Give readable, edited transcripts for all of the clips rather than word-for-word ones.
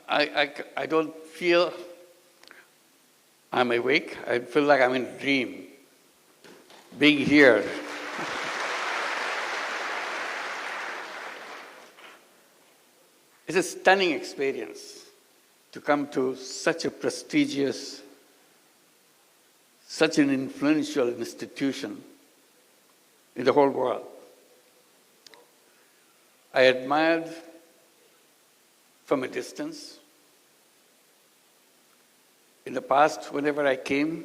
I don't feel I'm awake. I feel like I'm in a dream, being here. It's a stunning experience to come to such a prestigious, such an influential institution in the whole world. I admired from a distance. In the past, whenever I came,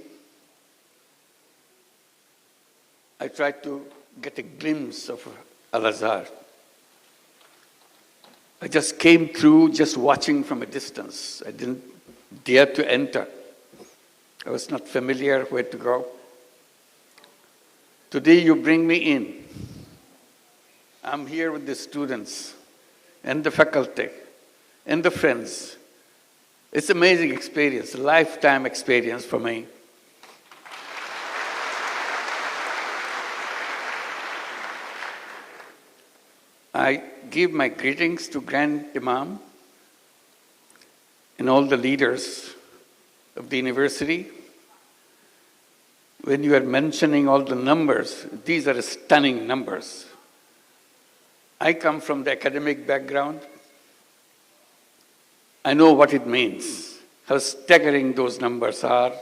I tried to get a glimpse of Al-Azhar. I just came through just watching from a distance. I didn't dare to enter. I was not familiar where to go. Today you bring me in. I'm here with the students and the faculty and the friends. It's an amazing experience, a lifetime experience for me. I give my greetings to Grand Imam and all the leaders of the university. When you are mentioning all the numbers, these are stunning numbers. I come from the academic background. I know what it means, how staggering those numbers are,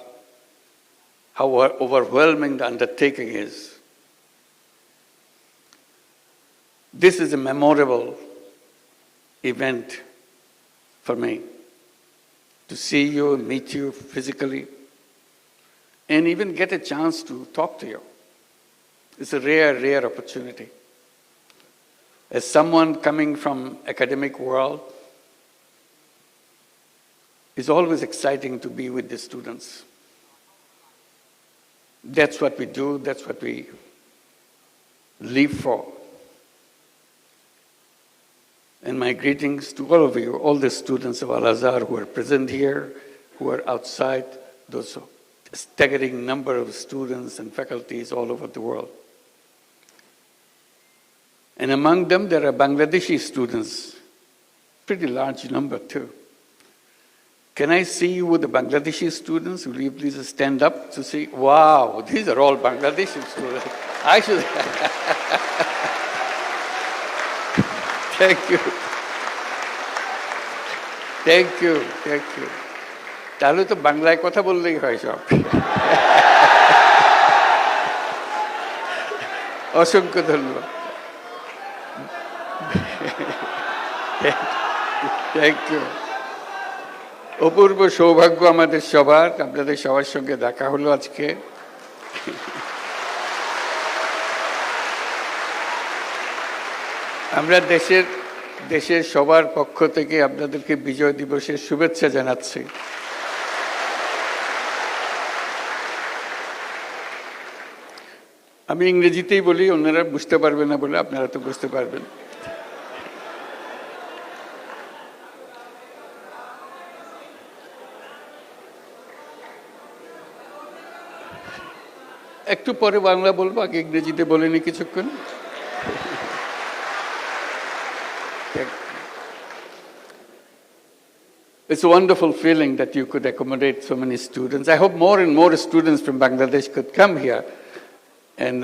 how overwhelming the undertaking is. This is a memorable event for me, to see you, meet you physically, and even get a chance to talk to you. It's a rare, rare opportunity. As someone coming from academic world, it's always exciting to be with the students. That's what we do, that's what we live for. And my greetings to all of you, all the students of Al-Azhar who are present here, who are outside, those staggering number of students and faculties all over the world. And among them, there are Bangladeshi students, pretty large number too. Can I see you with the Bangladeshi students? Will you please stand up to see? Wow, these are all Bangladeshi students. I should. Thank you. Thank you, thank you. তাহলে তো বাংলায় কথা বললেই হয় সব। অসংখ্য ধন্যবাদ। Thank you. অপূর্ব সৌভাগ্য আমাদের সবার, আপনাদের সবার সঙ্গে দেখা হলো আজকে। আমরা দেশের সবার পক্ষ থেকে আপনাদেরকে বিজয় দিবসের শুভেচ্ছা জানাচ্ছি। আমি ইংরেজিতেই বলি, অন্যরা বুঝতে পারবে না বলে আপনারা তো বুঝতে পারবেন। একটু পরে বাংলা বলবো, আগে ইংরেজিতে বলিনি কিছুক্ষণ। It's a wonderful feeling that you could accommodate so many students. I hope more and more students from Bangladesh could come here, and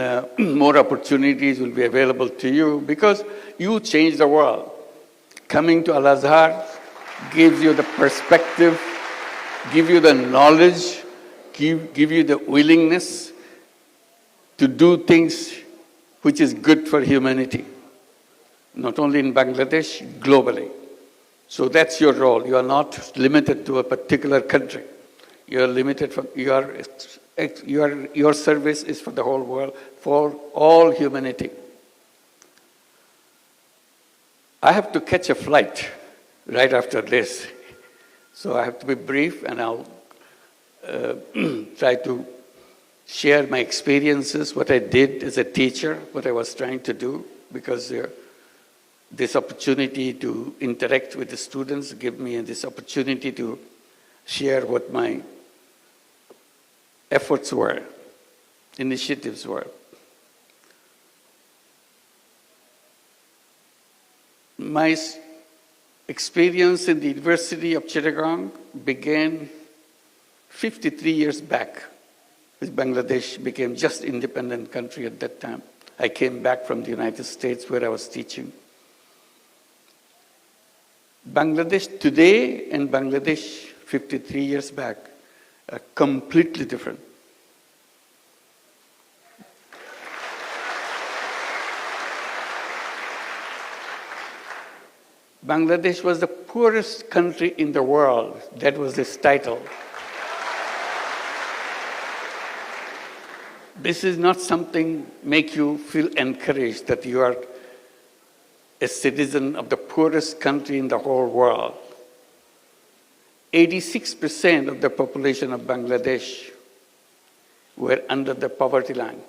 more opportunities will be available to you, because you change the world. Coming to Al-Azhar gives you the perspective, give you the knowledge, give you the willingness to do things which is good for humanity, not only in Bangladesh, globally. So that's your role. You are not limited to a particular country. You are limited for your service is for the whole world, for all humanity. I have to catch a flight right after this, so I have to be brief, and I'll try to share my experiences, what I did as a teacher, what I was trying to do, because this opportunity to interact with the students give me this opportunity to share what my efforts were, initiatives were. My experience in the University of Chittagong began 53 years back, as Bangladesh became just independent country at that time. I came back from the United States where I was teaching. Bangladesh today and Bangladesh 53 years back are completely different. Bangladesh was the poorest country in the world. That was its title. This is not something make you feel encouraged that you are a citizen of the poorest country in the whole world. 86% of the population of Bangladesh were under the poverty line.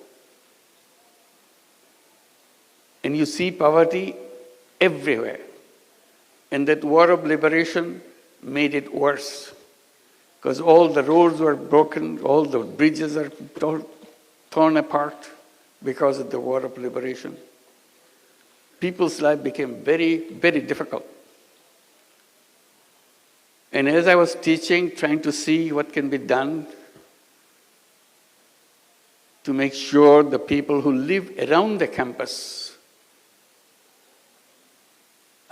And you see poverty everywhere. And that war of liberation made it worse, because all the roads were broken, all the bridges are torn apart because of the war of liberation. People's life became very, very difficult. And as I was teaching, trying to see what can be done to make sure the people who live around the campus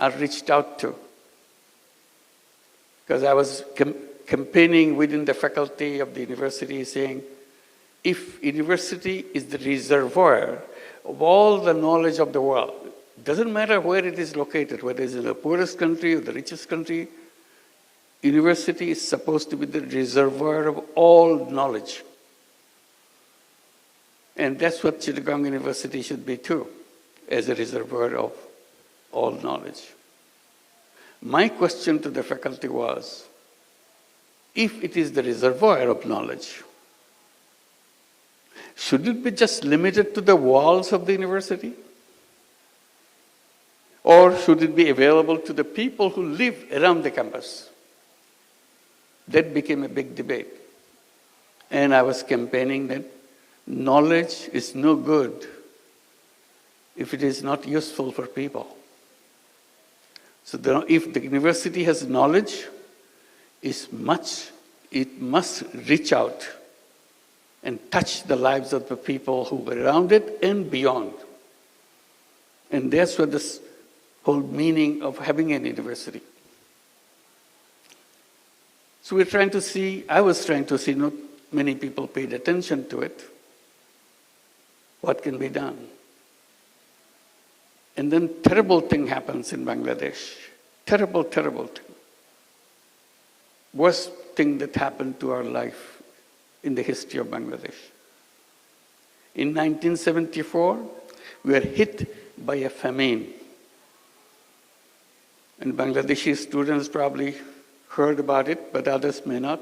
are reached out to. Because I was campaigning within the faculty of the university saying, if university is the reservoir of all the knowledge of the world, it doesn't matter where it is located, whether it's in the poorest country or the richest country, university is supposed to be the reservoir of all knowledge. And that's what Chittagong University should be too, as a reservoir of all knowledge. My question to the faculty was, if it is the reservoir of knowledge, should it be just limited to the walls of the university? Or should it be available to the people who live around the campus? That became a big debate. And I was campaigning that knowledge is no good if it is not useful for people. So if the university has knowledge, it must reach out and touch the lives of the people who were around it and beyond. And that's what this whole meaning of having an university. So we're trying to see, I was trying to see, not many people paid attention to it. What can be done? And then terrible thing happens in Bangladesh. Terrible, terrible thing. Worst thing that happened to our life in the history of Bangladesh. In 1974, we were hit by a famine. And Bangladeshi students probably heard about it, but others may not.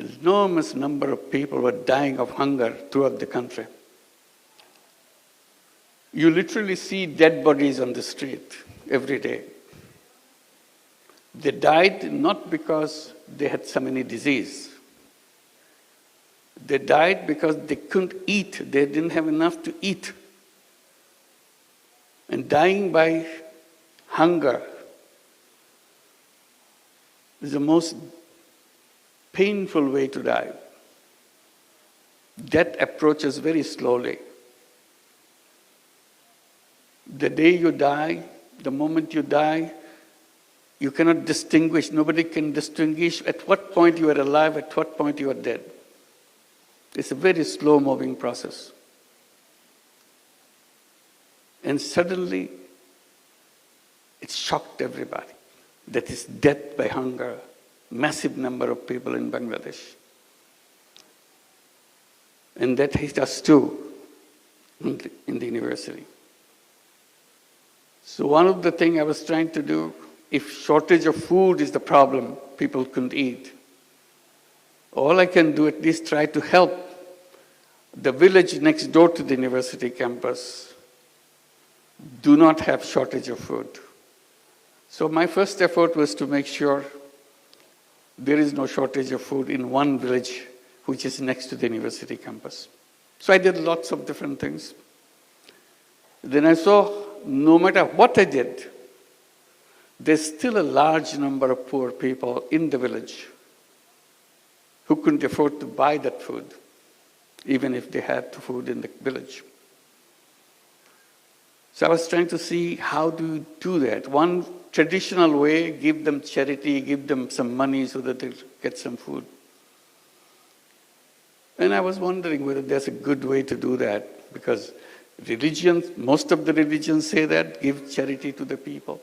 An enormous number of people were dying of hunger throughout the country. You literally see dead bodies on the street every day. They died not because they had some any disease. They died because they couldn't eat. They didn't have enough to eat. And dying by hunger is the most painful way to die. Death approaches very slowly. The day you die, the moment you die, you cannot distinguish, nobody can distinguish at what point you are alive, at what point you are dead. It's a very slow-moving process. And suddenly, it shocked everybody. That is death by hunger, massive number of people in Bangladesh. And that hit us too in the university. So one of the things I was trying to do, if shortage of food is the problem, people couldn't eat. All I can do at least try to help the village next door to the university campus do not have shortage of food. So my first effort was to make sure there is no shortage of food in one village which is next to the university campus. So I did lots of different things. Then I saw no matter what I did, there's still a large number of poor people in the village who couldn't afford to buy that food, even if they had the food in the village. So I was trying to see how do you do that. One traditional way, give them charity, give them some money so that they get some food. And I was wondering whether there's a good way to do that, because religions, most of the religions say that, give charity to the people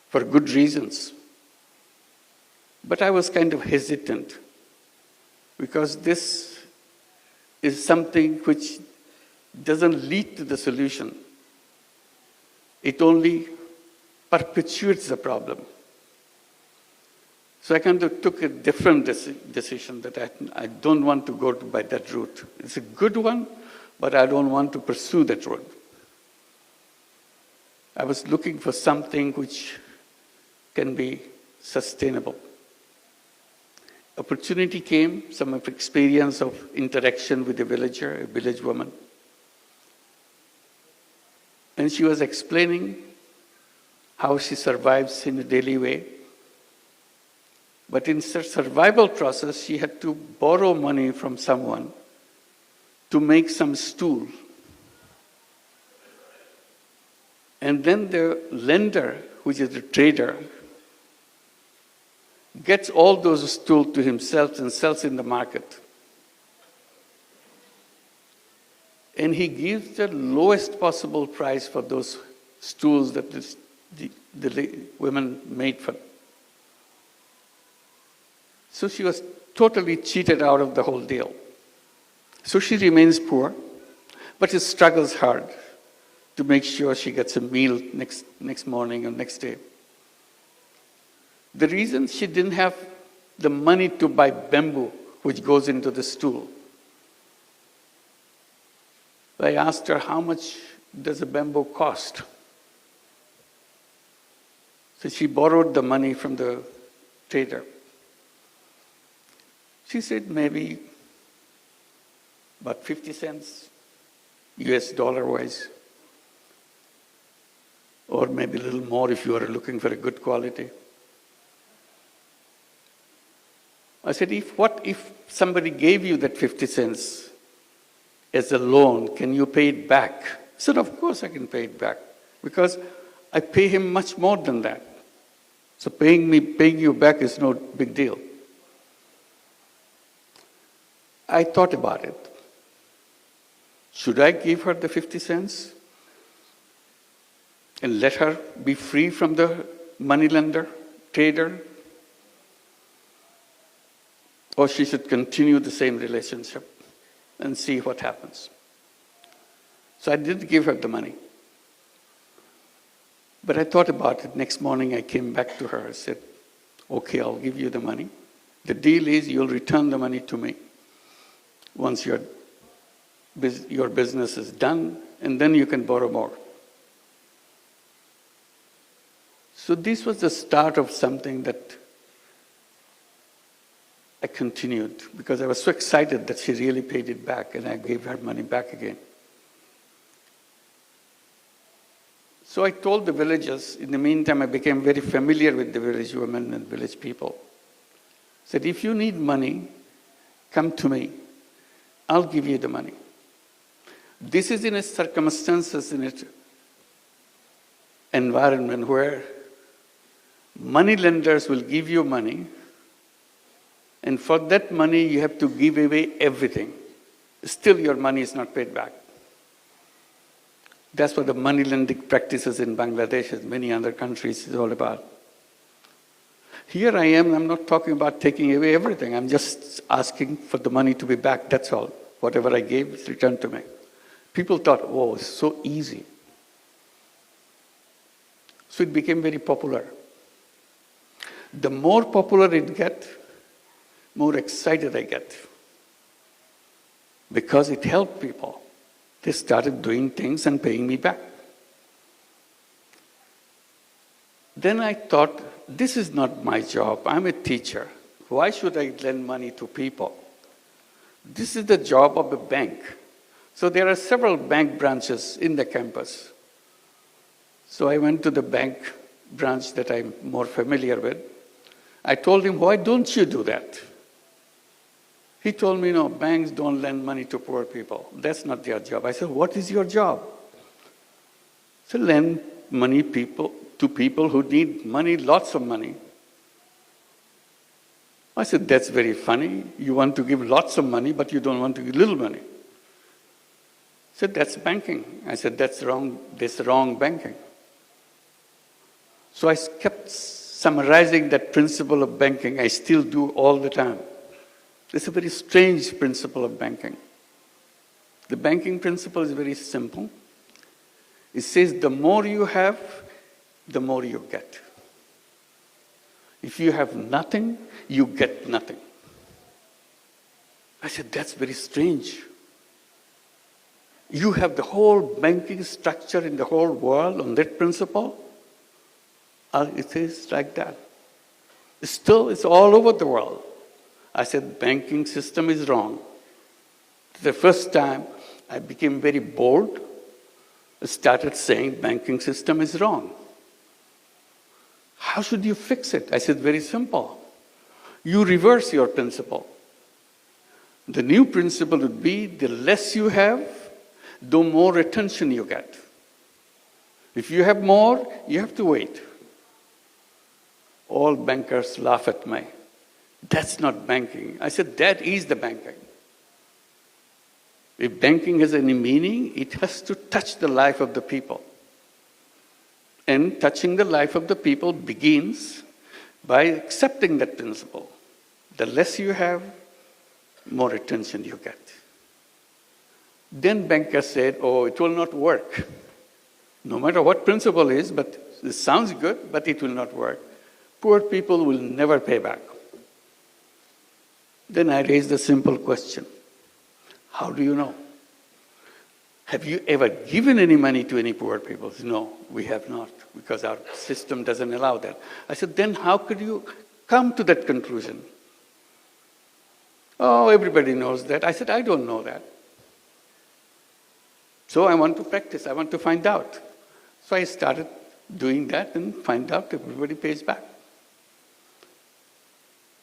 for good reasons. But I was kind of hesitant, because this is something which doesn't lead to the solution. It only perpetuates the problem. So I kind of took a different decision that I don't want to go by that route. It's a good one, but I don't want to pursue that road. I was looking for something which can be sustainable. Opportunity came, some of experience of interaction with a villager, a village woman. And she was explaining how she survives in a daily way. But in her survival process, she had to borrow money from someone to make some stool. And then the lender, which is the trader, gets all those stools to himself and sells in the market. And he gives the lowest possible price for those stools that the women made for. So she was totally cheated out of the whole deal. So she remains poor, but she struggles hard to make sure she gets a meal next morning or next day. The reason she didn't have the money to buy bamboo, which goes into the stool, I asked her, how much does a bamboo cost? So she borrowed the money from the trader. She said maybe about 50 cents, US dollar wise, or maybe a little more if you are looking for a good quality. I said, what if somebody gave you that 50 cents as a loan, can you pay it back? I said, of course I can pay it back, because I pay him much more than that. So paying you back is no big deal. I thought about it. Should I give her the 50 cents and let her be free from the moneylender, trader? Or she should continue the same relationship and see what happens. So I did give her the money. But I thought about it. Next morning I came back to her. I said, okay, I'll give you the money. The deal is you'll return the money to me once your business is done, and then you can borrow more. So this was the start of something that I continued, because I was so excited that she really paid it back, and I gave her money back again. So I told the villagers. In the meantime, I became very familiar with the village women and village people. I said, if you need money, come to me. I'll give you the money. This is in a circumstances, in an environment where money lenders will give you money, and for that money you have to give away everything. Still your money is not paid back. That's what the money lending practices in Bangladesh and many other countries is all about. Here I am, I'm not talking about taking away everything. I'm just asking for the money to be back, that's all. Whatever I gave is returned to me. People thought, oh, it's so easy. So it became very popular. The more popular it gets, more excited I get. Because it helped people. They started doing things and paying me back. Then I thought, this is not my job. I'm a teacher. Why should I lend money to people? This is the job of a bank. So there are several bank branches in the campus. So I went to the bank branch that I'm more familiar with. I told him, why don't you do that? He told me, no, banks don't lend money to poor people. That's not their job. I said, what is your job? He said, lend money to people who need money, lots of money. I said, that's very funny. You want to give lots of money, but you don't want to give little money. He said, that's banking. I said, that's wrong. That's wrong banking. So I kept summarizing that principle of banking. I still do all the time. It's a very strange principle of banking. The banking principle is very simple. It says the more you have, the more you get. If you have nothing, you get nothing. I said, that's very strange. You have the whole banking structure in the whole world on that principle? It is like that. Still, it's all over the world. I said, banking system is wrong. The first time I became very bold, I started saying banking system is wrong. How should you fix it? I said, very simple. You reverse your principle. The new principle would be the less you have, the more attention you get. If you have more, you have to wait. All bankers laugh at me. That's not banking. I said, that is the banking. If banking has any meaning, it has to touch the life of the people. And touching the life of the people begins by accepting that principle. The less you have, more attention you get. Then bankers said, oh, it will not work. No matter what principle is, but it sounds good, but it will not work. Poor people will never pay back. Then I raised a simple question. How do you know? Have you ever given any money to any poor people? No, we have not, because our system doesn't allow that. I said, then how could you come to that conclusion? Oh, everybody knows that. I said, I don't know that. So I want to practice. I want to find out. So I started doing that and find out everybody pays back.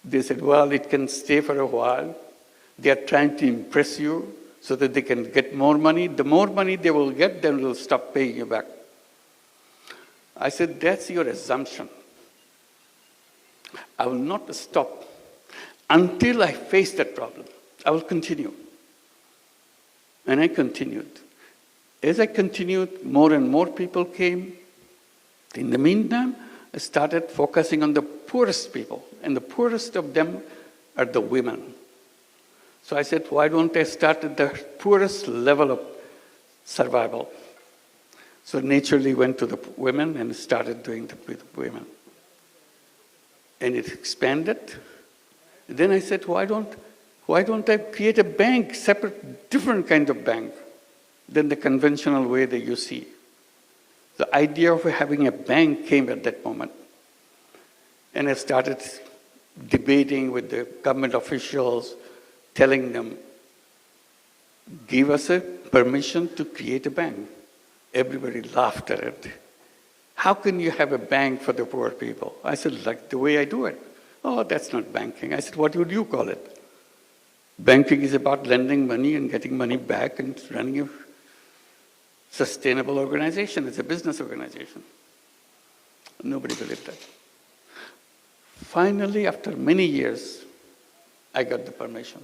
They said, well, it can stay for a while. They are trying to impress you so that they can get more money. The more money they will get, then they'll stop paying you back. I said, that's your assumption. I will not stop until I face that problem. I will continue. And I continued. As I continued, more and more people came. In the meantime, I started focusing on the poorest people, and the poorest of them are the women. So I said, why don't I start at the poorest level of survival? So naturally went to the women and started doing it with women. And it expanded. Then I said, why don't I create a bank, separate, different kind of bank than the conventional way that you see? The idea of having a bank came at that moment. And I started debating with the government officials, telling them, give us a permission to create a bank. Everybody laughed at it. How can you have a bank for the poor people? I said, like the way I do it. Oh, that's not banking. I said, what would you call it? Banking is about lending money and getting money back and running a sustainable organization. It's a business organization. Nobody believed that. Finally, after many years, I got the permission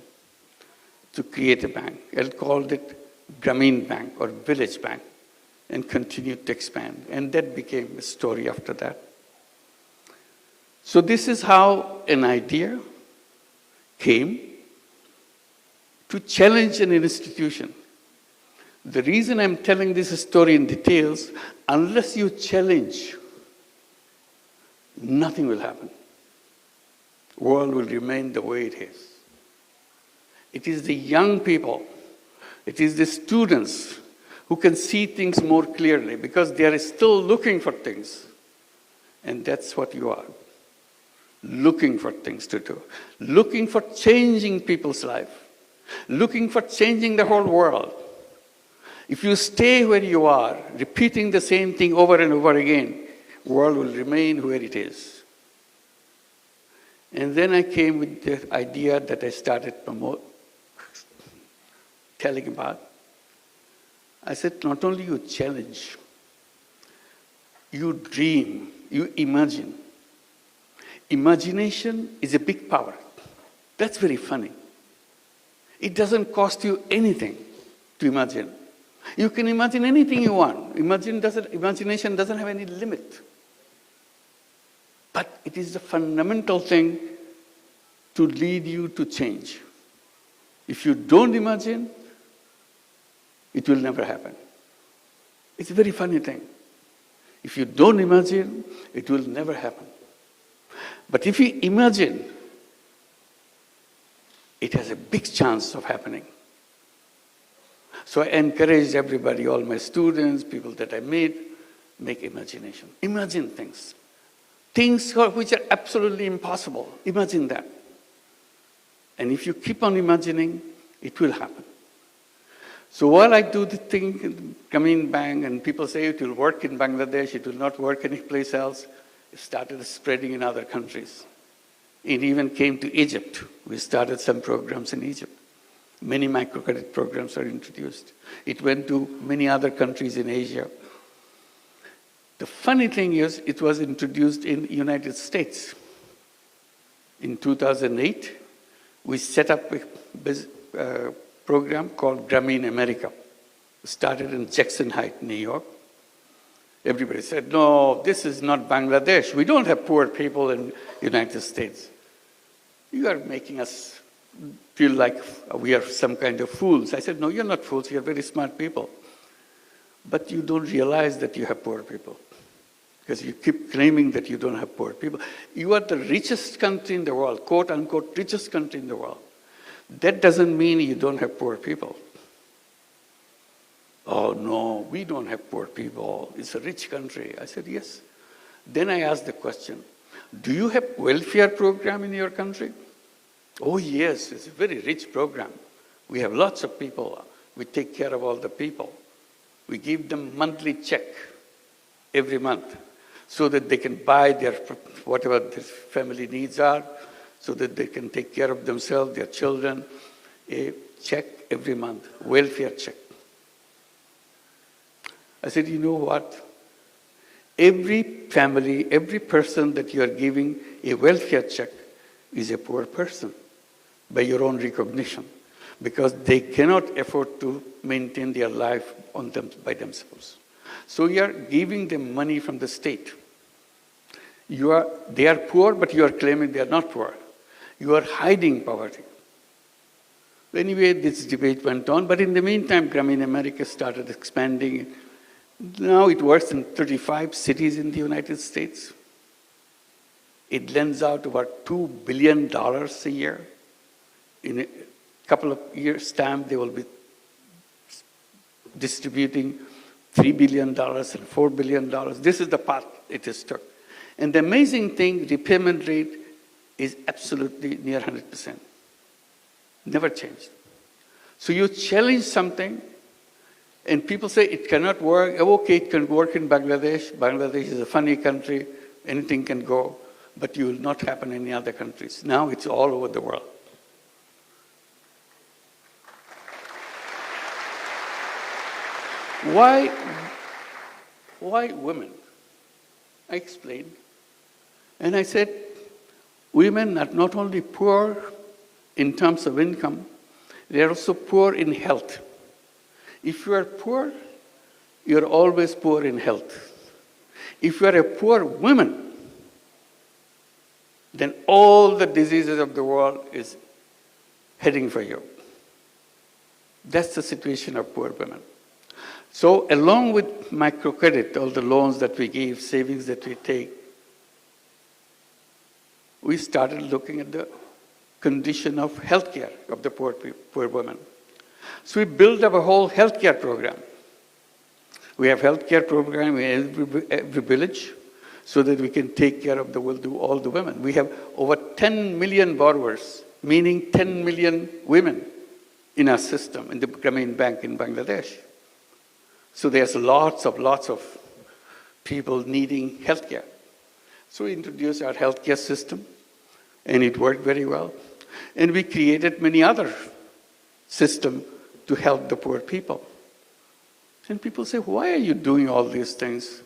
to create a bank. I called it Grameen Bank or Village Bank and continued to expand. And that became a story after that. So this is how an idea came to challenge an institution. The reason I'm telling this story in details, unless you challenge, nothing will happen. The world will remain the way it is. It is the young people, it is the students who can see things more clearly because they are still looking for things. And that's what you are. Looking for things to do. Looking for changing people's life. Looking for changing the whole world. If you stay where you are, repeating the same thing over and over again, world will remain where it is. And then I came with the idea that I started telling about. I said, not only you challenge, you dream, you imagine. Imagination is a big power. That's very funny. It doesn't cost you anything to imagine. You can imagine anything you want. Imagination doesn't have any limit. But it is the fundamental thing to lead you to change. If you don't imagine, it will never happen. It's a very funny thing. If you don't imagine, it will never happen. But if you imagine, it has a big chance of happening. So I encourage everybody, all my students, people that I meet, make imagination. Imagine things. Things which are absolutely impossible. Imagine that. And if you keep on imagining, it will happen. So while I do the thing in Grameen Bank and people say it will work in Bangladesh, it will not work anyplace else, it started spreading in other countries. It even came to Egypt. We started some programs in Egypt. Many microcredit programs are introduced. It went to many other countries in Asia. The funny thing is, it was introduced in the United States. In 2008, we set up a program called Grameen America. It started in Jackson Heights, New York. Everybody said, no, this is not Bangladesh. We don't have poor people in the United States. You are making us feel like we are some kind of fools. I said, no, you're not fools. You're very smart people. But you don't realize that you have poor people. Because you keep claiming that you don't have poor people. You are the richest country in the world, quote unquote, richest country in the world. That doesn't mean you don't have poor people. Oh no, we don't have poor people. It's a rich country. I said, yes. Then I asked the question, do you have welfare program in your country? Oh yes, it's a very rich program. We have lots of people. We take care of all the people. We give them monthly check every month so that they can buy their whatever their family needs are, so that they can take care of themselves, their children. A check every month, welfare check. I said, you know what? Every family, every person that you are giving a welfare check is a poor person by your own recognition, because they cannot afford to maintain their life by themselves. So you are giving them money from the state. They are poor, but you are claiming they are not poor. You are hiding poverty. Anyway, this debate went on, but in the meantime, Grameen America started expanding. Now it works in 35 cities in the United States. It lends out about $2 billion a year. In a couple of years' time, they will be distributing $3 billion and $4 billion. This is the path it has took. And the amazing thing, repayment rate is absolutely near 100%. Never changed. So you challenge something, and people say it cannot work. Okay, it can work in Bangladesh. Bangladesh is a funny country. Anything can go. But it will not happen in any other countries. Now it's all over the world. Why women? I explained. And I said, women are not only poor in terms of income, they are also poor in health. If you are poor, you are always poor in health. If you are a poor woman, then all the diseases of the world is heading for you. That's the situation of poor women. So along with microcredit, all the loans that we give, savings that we take, we started looking at the condition of healthcare of the poor women. So we built up a whole healthcare program. We have healthcare program in every village so that we can take care of all the women. We have over 10 million borrowers, meaning 10 million women in our system, in the Grameen Bank in Bangladesh. So there's lots of people needing healthcare. So we introduced our healthcare system, and it worked very well. And we created many other systems to help the poor people. And people say, why are you doing all these things?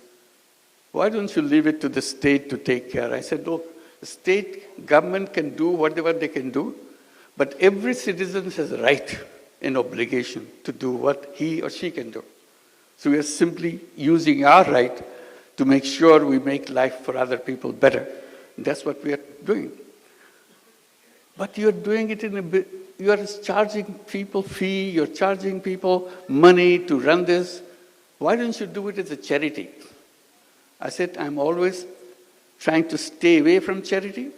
Why don't you leave it to the state to take care? I said, look, the state government can do whatever they can do, but every citizen has a right and obligation to do what he or she can do. So we are simply using our right to make sure we make life for other people better. That's what we are doing. But you're doing it in a bit, you are charging people fee, you're charging people money to run this. Why don't you do it as a charity? I said, I'm always trying to stay away from charity,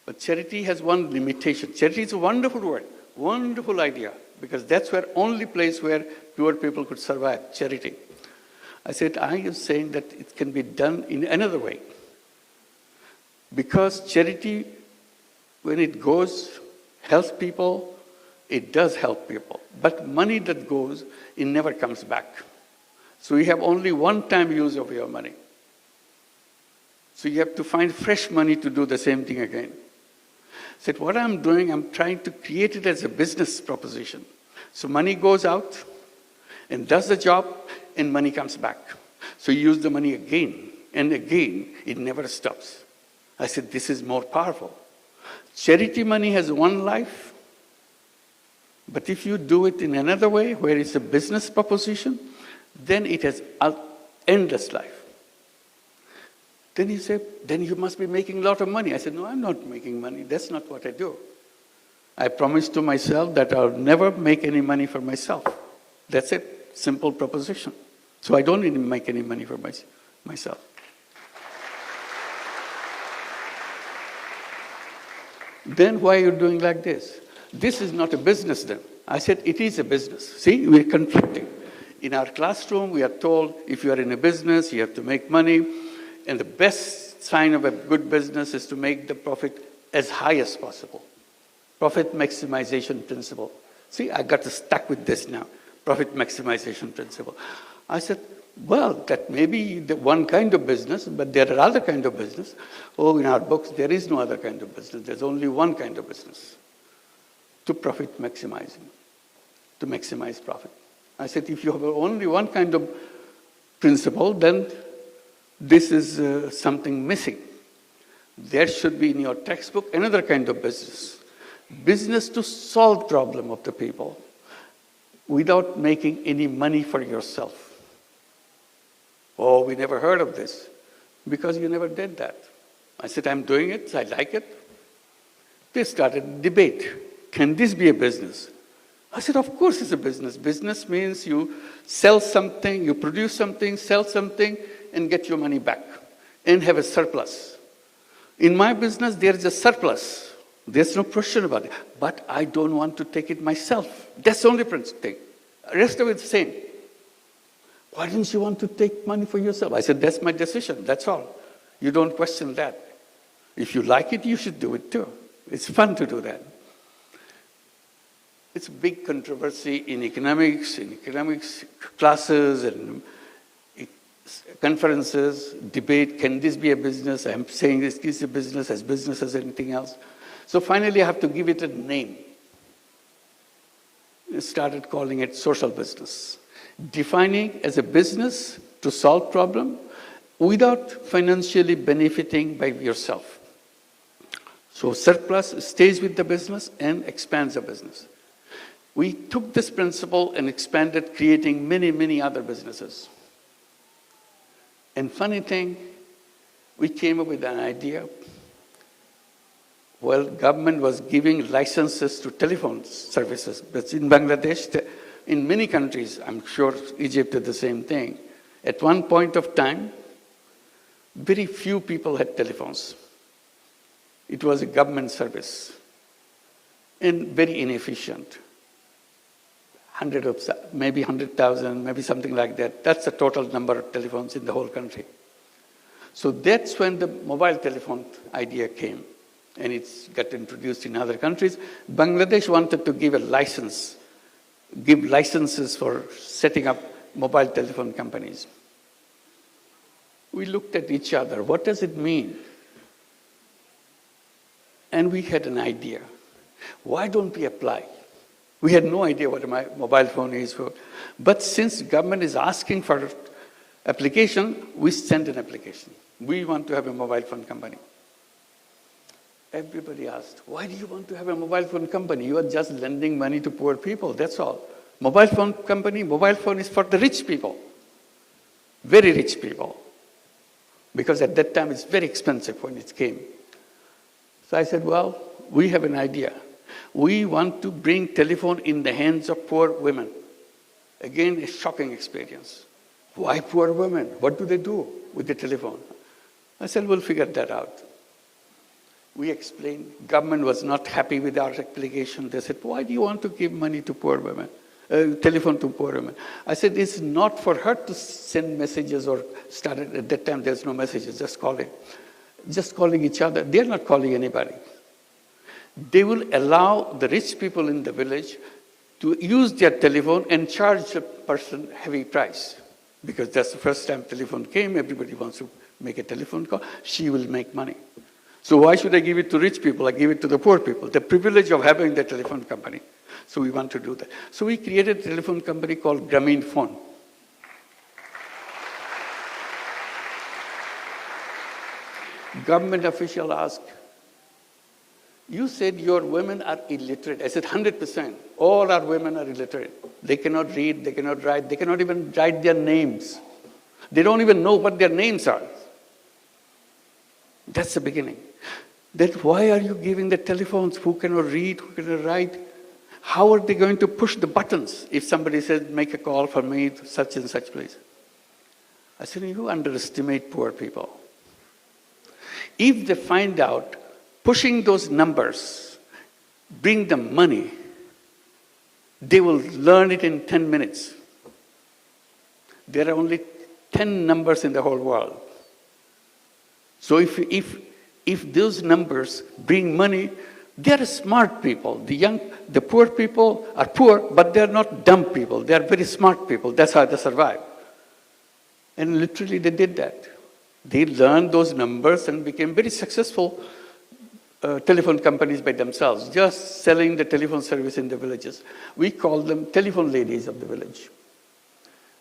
but charity has one limitation. Charity is a wonderful word, wonderful idea, because that's where only place where poor people could survive, charity. I said, I am saying that it can be done in another way. Because charity, when it goes, helps people, it does help people. But money that goes, it never comes back. So you have only one-time use of your money. So you have to find fresh money to do the same thing again. I said, what I'm doing, I'm trying to create it as a business proposition. So money goes out and does the job, and money comes back. So you use the money again and again. It never stops. I said, this is more powerful. Charity money has one life, but if you do it in another way, where it's a business proposition, then it has an endless life. Then he said, then you must be making a lot of money. I said, no, I'm not making money. That's not what I do. I promised to myself that I'll never make any money for myself. That's it, simple proposition. So I don't need to make any money for myself. Then why are you doing like this? This is not a business then. I said, it is a business. See, we're conflicting. In our classroom, we are told if you are in a business, you have to make money. And the best sign of a good business is to make the profit as high as possible. Profit maximization principle. See, I got stuck with this now. Profit maximization principle. I said, well, that may be the one kind of business, but there are other kind of business. Oh, in our books, there is no other kind of business. There's only one kind of business. To profit maximizing. To maximize profit. I said, if you have only one kind of principle, then this is something missing. There should be in your textbook another kind of business. Business to solve problem of the people without making any money for yourself. Oh, we never heard of this because you never did that. I said, I'm doing it, I like it. They started a debate. Can this be a business? I said, of course it's a business. Business means you sell something, you produce something, sell something, and get your money back and have a surplus. In my business, there is a surplus. There's no question about it. But I don't want to take it myself. That's the only thing. The rest of it's the same. Why didn't you want to take money for yourself? I said, that's my decision. That's all. You don't question that. If you like it, you should do it too. It's fun to do that. It's a big controversy in economics classes and conferences, debate, can this be a business? I'm saying this is a business, as business as anything else. So finally I have to give it a name. I started calling it social business. Defining as a business to solve problem without financially benefiting by yourself. So surplus stays with the business and expands the business. We took this principle and expanded, creating many, many other businesses. And funny thing, we came up with an idea. Well, government was giving licenses to telephone services. But in Bangladesh, in many countries, I'm sure Egypt did the same thing. At one point of time, very few people had telephones. It was a government service and very inefficient. Maybe 100,000, maybe something like that. That's the total number of telephones in the whole country. So that's when the mobile telephone idea came, and it's got introduced in other countries. Bangladesh wanted to give a license, give licenses for setting up mobile telephone companies. We looked at each other. What does it mean? And we had an idea. Why don't we apply? We had no idea what a mobile phone is. But since government is asking for application, we sent an application. We want to have a mobile phone company. Everybody asked, why do you want to have a mobile phone company? You are just lending money to poor people, that's all. Mobile phone company, mobile phone is for the rich people. Very rich people. Because at that time it's very expensive when it came. So I said, well, we have an idea. We want to bring telephone in the hands of poor women. Again, a shocking experience. Why poor women? What do they do with the telephone? I said, we'll figure that out. We explained, government was not happy with our application. They said, why do you want to give money to poor women, telephone to poor women? I said, it's not for her to send messages or start it. At that time, there's no messages, just calling each other. They're not calling anybody. They will allow the rich people in the village to use their telephone and charge the person heavy price. Because that's the first time telephone came, everybody wants to make a telephone call, she will make money. So why should I give it to rich people? I give it to the poor people, the privilege of having the telephone company. So we want to do that. So we created a telephone company called Grameen Phone. Government official asked, you said your women are illiterate. I said 100%. All our women are illiterate. They cannot read, they cannot write, they cannot even write their names. They don't even know what their names are. That's the beginning. Then why are you giving the telephones? Who cannot read, who cannot write? How are they going to push the buttons if somebody says, make a call for me to such and such place? I said, you underestimate poor people. If they find out pushing those numbers bring them money, they will learn it in 10 minutes. There are only 10 numbers in the whole world. So if those numbers bring money, they are smart people. The poor people are poor, but they are not dumb people. They are very smart people. That's how they survive. And literally they did that. They learned those numbers and became very successful telephone companies by themselves, just selling the telephone service in the villages. We call them telephone ladies of the village.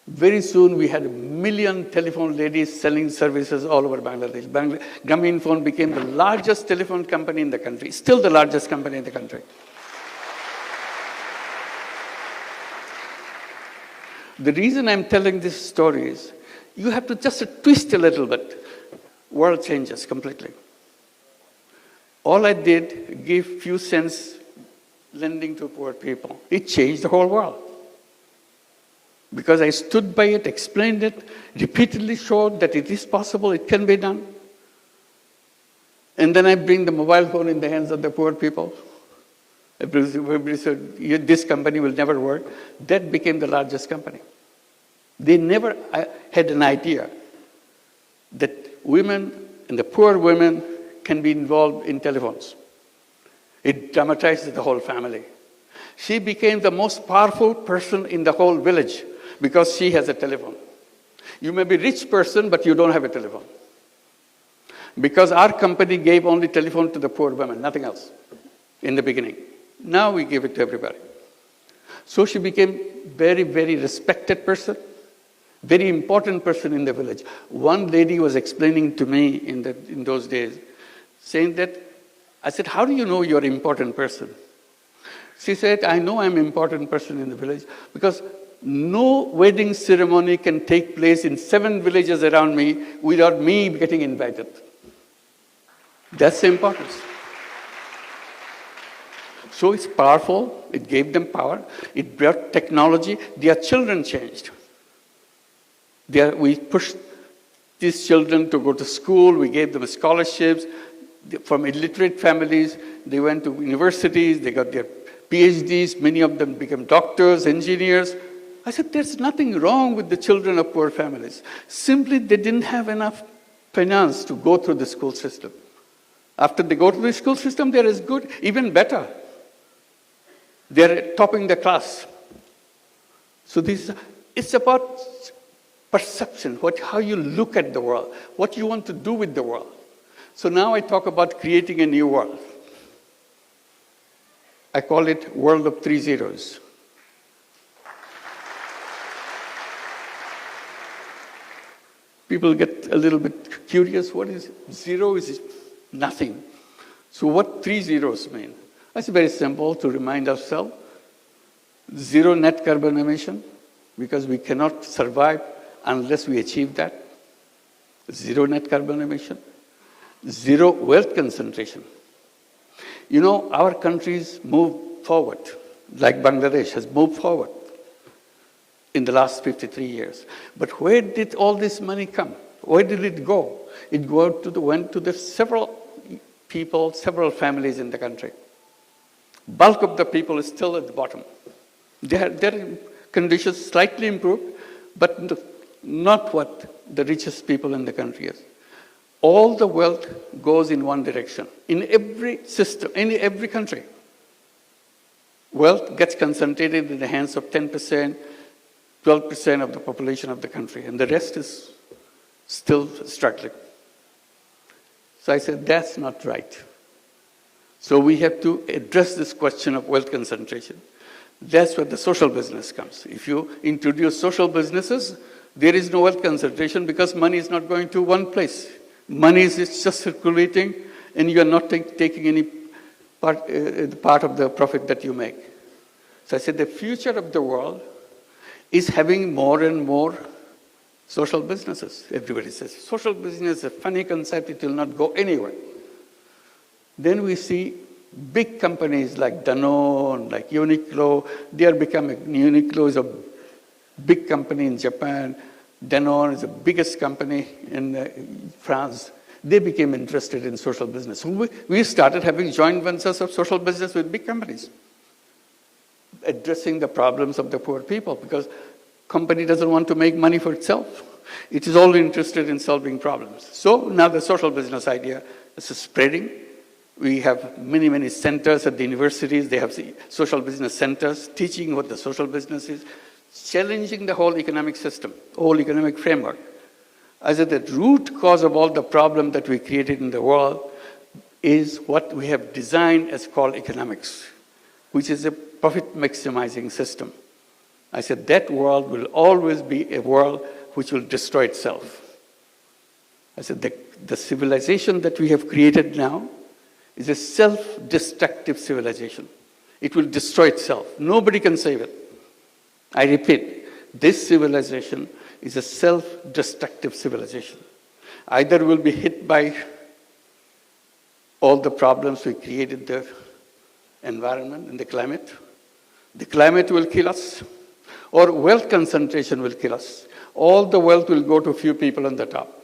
Very soon we had 1 million telephone ladies selling services all over Bangladesh. Grameen Phone became the largest telephone company in the country, still the largest company in the country. The reason I'm telling this story is, you have to just twist a little bit. World changes completely. All I did, give few cents lending to poor people. It changed the whole world. Because I stood by it, explained it, repeatedly showed that it is possible, it can be done. And then I bring the mobile phone in the hands of the poor people. Everybody said, this company will never work. That became the largest company. They never had an idea that women and the poor women can be involved in telephones. It dramatized the whole family. She became the most powerful person in the whole village because she has a telephone. You may be a rich person, but you don't have a telephone. Because our company gave only telephone to the poor women, nothing else, in the beginning. Now we give it to everybody. So she became very, very respected person, very important person in the village. One lady was explaining to me in those days, saying that, I said, how do you know you're an important person? She said, I know I'm an important person in the village because no wedding ceremony can take place in 7 villages around me without me getting invited. That's the importance. So it's powerful. It gave them power. It brought technology. Their children changed. We pushed these children to go to school. We gave them scholarships. From illiterate families, they went to universities. They got their PhDs. Many of them became doctors, engineers. I said, there's nothing wrong with the children of poor families. Simply, they didn't have enough finance to go through the school system. After they go to the school system, they're as good, even better. They're topping the class. So it's about perception, how you look at the world, what you want to do with the world. So now I talk about creating a new world. I call it world of 3 zeros. People get a little bit curious. What is zero? Is nothing. So what 3 zeros mean? It's very simple to remind ourselves. Zero net carbon emission, because we cannot survive unless we achieve that. Zero net carbon emission. Zero wealth concentration. You know, our countries move forward, like Bangladesh has moved forward in the last 53 years. But where did all this money come? Where did it go? It went to the several people, several families in the country. Bulk of the people is still at the bottom. Their conditions slightly improved, but not what the richest people in the country is. All the wealth goes in one direction. In every system, in every country, wealth gets concentrated in the hands of 10%, 12% of the population of the country, and the rest is still struggling. So I said, that's not right. So we have to address this question of wealth concentration. That's where the social business comes. If you introduce social businesses, there is no wealth concentration because money is not going to one place. Money is just circulating, and you are not taking any part of the profit that you make. So I said the future of the world is having more and more social businesses. Everybody says, social business is a funny concept, it will not go anywhere. Then we see big companies like Danone, like Uniqlo, they are becoming, Uniqlo is a big company in Japan, Danone is the biggest company in France. They became interested in social business. So we started having joint ventures of social business with big companies, addressing the problems of the poor people, because company doesn't want to make money for itself. It is only interested in solving problems. So now the social business idea is spreading. We have many, many centers at the universities. They have social business centers teaching what the social business is, challenging the whole economic system, whole economic framework. I said the root cause of all the problem that we created in the world is what we have designed as called economics, which is a profit maximizing system. I said that world will always be a world which will destroy itself. I said the civilization that we have created now is a self-destructive civilization. It will destroy itself. Nobody can save it. I repeat, this civilization is a self-destructive civilization. Either we'll be hit by all the problems we created, the environment and the climate will kill us, or wealth concentration will kill us. All the wealth will go to a few people on the top.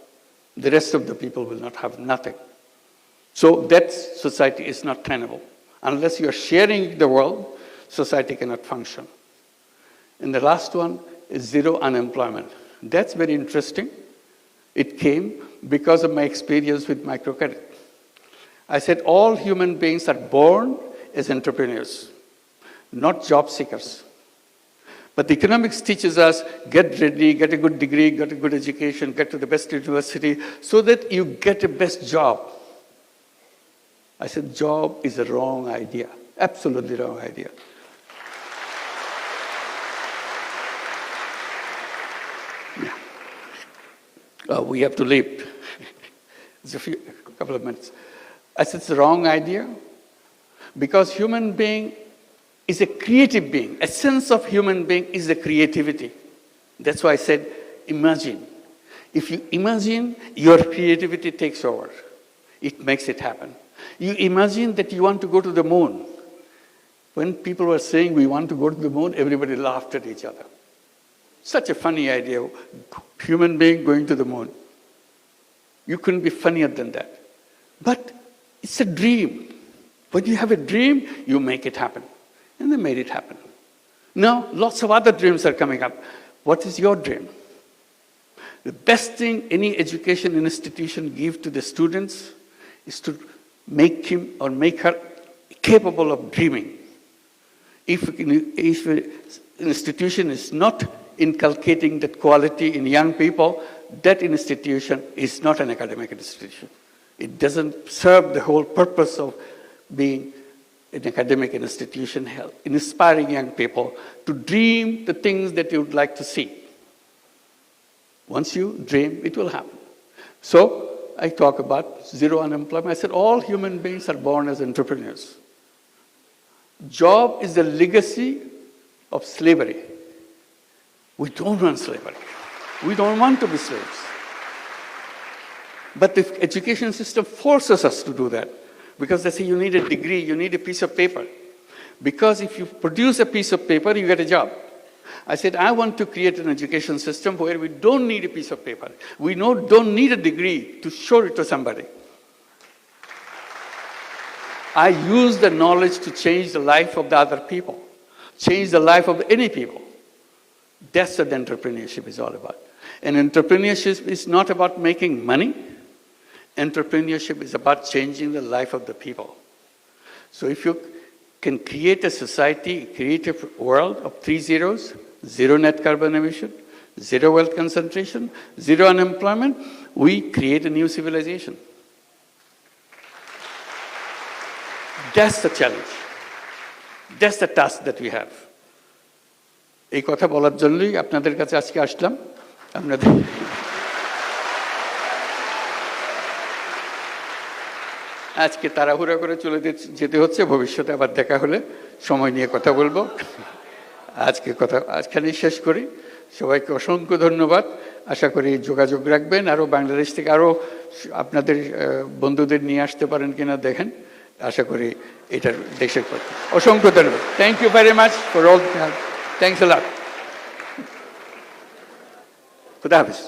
The rest of the people will not have nothing. So that society is not tenable. Unless you are sharing the world, society cannot function. And the last one is zero unemployment. That's very interesting. It came because of my experience with microcredit. I said all human beings are born as entrepreneurs, not job seekers. But economics teaches us, get ready, get a good degree, get a good education, get to the best university, so that you get a best job. I said job is a wrong idea, absolutely wrong idea. We have to leave. It's a couple of minutes. I said it's a wrong idea because human being is a creative being. Essence of human being is the creativity. That's why I said imagine. If you imagine, your creativity takes over. It makes it happen. You imagine that you want to go to the moon. When people were saying we want to go to the moon, everybody laughed at each other. Such a funny idea, human being going to the moon. You couldn't be funnier than that. But it's a dream. When you have a dream, you make it happen. And they made it happen. Now, lots of other dreams are coming up. What is your dream? The best thing any education institution gives to the students is to make him or make her capable of dreaming. If an institution is not inculcating that quality in young people, that institution is not an academic institution. It doesn't serve the whole purpose of being an academic institution, inspiring young people to dream the things that you would like to see. Once you dream, it will happen. So I talk about zero unemployment. I said all human beings are born as entrepreneurs. Job is the legacy of slavery. We don't want slavery. We don't want to be slaves. But the education system forces us to do that, because they say you need a degree, you need a piece of paper. Because if you produce a piece of paper, you get a job. I said, I want to create an education system where we don't need a piece of paper. We don't need a degree to show it to somebody. I use the knowledge to change the life of the other people, change the life of any people. That's what entrepreneurship is all about. And entrepreneurship is not about making money. Entrepreneurship is about changing the life of the people. So if you can create a society, create a world of 3 zeros, zero net carbon emission, zero wealth concentration, zero unemployment, we create a new civilization. That's the challenge. That's the task that we have. এই কথা বলার জন্যই আপনাদের কাছে আজকে আসলাম। আপনাদের আজকে তাড়াহুড়া করে চলে যেতে হচ্ছে, ভবিষ্যতে আবার দেখা হলে সময় নিয়ে কথা বলবো। আজকে কথা আজখানেই শেষ করি। সবাইকে অসংখ্য ধন্যবাদ। আশা করি যোগাযোগ রাখবেন, আরও বাংলাদেশ থেকে আরও আপনাদের বন্ধুদের নিয়ে আসতে পারেন কিনা দেখেন। আশা করি এটার দেশের পক্ষে অসংখ্য ধন্যবাদ। Thank you very much for all. Thanks a lot. খুদা হাফেজ।